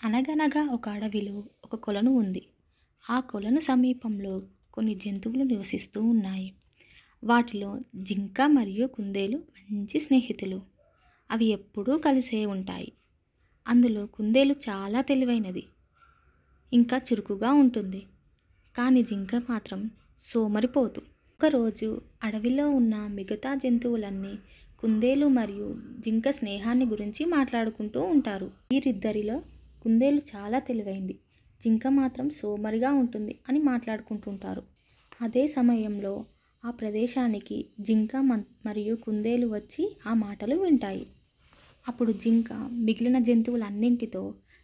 అనగనగా ఒక అడవిలో ఒక కొలను ఉంది. ఆ కొలను సమీపంలో కొన్ని జంతువులు నివసిస్తూ ఉన్నాయి. వాటిలో జింక మరియు కుందేలు మంచి స్నేహితులు. అవి ఎప్పుడూ కలిసే ఉంటాయి. అందులో కుందేలు చాలా తెలివైనది, ఇంకా చురుకుగా ఉంటుంది. కానీ జింక మాత్రం సోమరిపోతు. ఒకరోజు అడవిలో ఉన్న మిగతా జంతువులన్నీ కుందేలు మరియు జింక స్నేహాన్ని గురించి మాట్లాడుకుంటూ ఉంటారు. వీరిద్దరిలో కుందేలు చాలా తెలివైంది, జింక మాత్రం సోమరిగా ఉంటుంది అని మాట్లాడుకుంటుంటారు. అదే సమయంలో ఆ ప్రదేశానికి జింక మరియు కుందేలు వచ్చి ఆ మాటలు వింటాయి. అప్పుడు జింక మిగిలిన జంతువులన్నింటితో,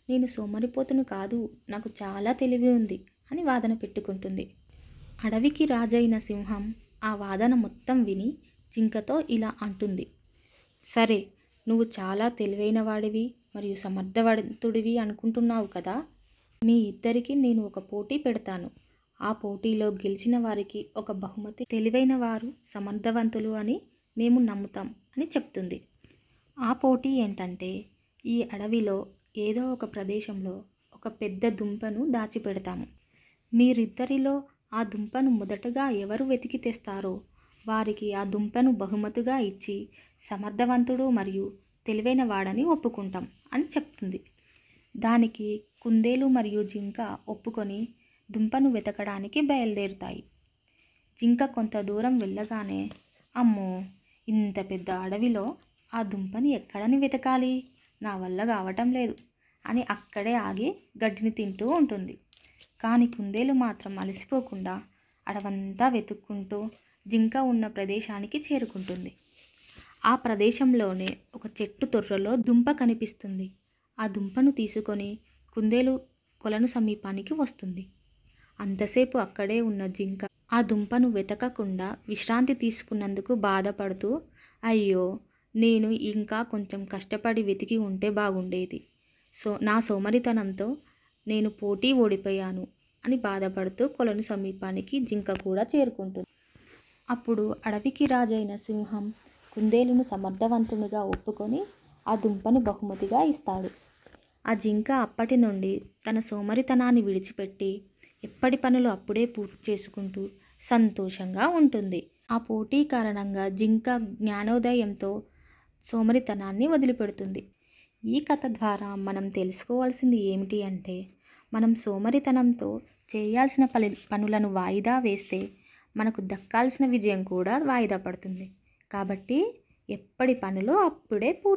నేను సోమరిపోతును కాదు, నాకు చాలా తెలివి ఉంది అని వాదన పెట్టుకుంటుంది. అడవికి రాజైన సింహం ఆ వాదన మొత్తం విని జింకతో ఇలా అంటుంది. సరే, నువ్వు చాలా తెలివైన వాడివి మరియు సమర్థవంతుడివి అనుకుంటున్నావు కదా. మీ ఇద్దరికి నేను ఒక పోటీ పెడతాను. ఆ పోటీలో గెలిచిన వారికి ఒక బహుమతి. తెలివైన వారు సమర్థవంతులు అని మేము నమ్ముతాం అని చెప్తుంది. ఆ పోటీ ఏంటంటే, ఈ అడవిలో ఏదో ఒక ప్రదేశంలో ఒక పెద్ద దుంపను దాచిపెడతాము. మీరిద్దరిలో ఆ దుంపను మొదటగా ఎవరు వెతికి తెస్తారో వారికి ఆ దుంపను బహుమతిగా ఇచ్చి సమర్థవంతుడు మరియు తెలివైన వాడని ఒప్పుకుంటాం అని చెప్తుంది. దానికి కుందేలు మరియు జింక ఒప్పుకొని దుంపను వెతకడానికి బయలుదేరుతాయి. జింక కొంత దూరం వెళ్ళగానే, అమ్మో, ఇంత పెద్ద అడవిలో ఆ దుంపని ఎక్కడని వెతకాలి, నా వల్ల కావటం లేదు అని అక్కడే ఆగి గడ్డిని తింటూ ఉంటుంది. కానీ కుందేలు మాత్రం అలసిపోకుండా అడవంతా వెతుక్కుంటూ జింక ఉన్న ప్రదేశానికి చేరుకుంటుంది. ఆ ప్రదేశంలోనే ఒక చెట్టు తొర్రలో దుంప కనిపిస్తుంది. ఆ దుంపను తీసుకొని కుందేలు కొలను సమీపానికి వస్తుంది. అంతసేపు అక్కడే ఉన్న జింక ఆ దుంపను వెతకకుండా విశ్రాంతి తీసుకున్నందుకు బాధపడుతూ, అయ్యో, నేను ఇంకా కొంచెం కష్టపడి వెతికి ఉంటే బాగుండేది, నా సోమరితనంతో నేను పోటీ ఓడిపోయాను అని బాధపడుతూ కొలను సమీపానికి జింక కూడా చేరుకుంటుంది. అప్పుడు అడవికి రాజైన సింహం కుందేలును సమర్థవంతునిగా ఒప్పుకొని ఆ దుంపను బహుమతిగా ఇస్తాడు. ఆ జింక అప్పటి నుండి తన సోమరితనాన్ని విడిచిపెట్టి ఎప్పటి పనులు అప్పుడే పూర్తి చేసుకుంటూ సంతోషంగా ఉంటుంది. ఆ పోటీ కారణంగా జింక జ్ఞానోదయంతో సోమరితనాన్ని వదిలిపెడుతుంది. ఈ కథ ద్వారా మనం తెలుసుకోవాల్సింది ఏమిటి అంటే, మనం సోమరితనంతో చేయాల్సిన పనులను వాయిదా వేస్తే మనకు దక్కాల్సిన విజయం కూడా వాయిదా పడుతుంది. కాబట్టి ఎప్పటి పనులు అప్పుడే పూర్తి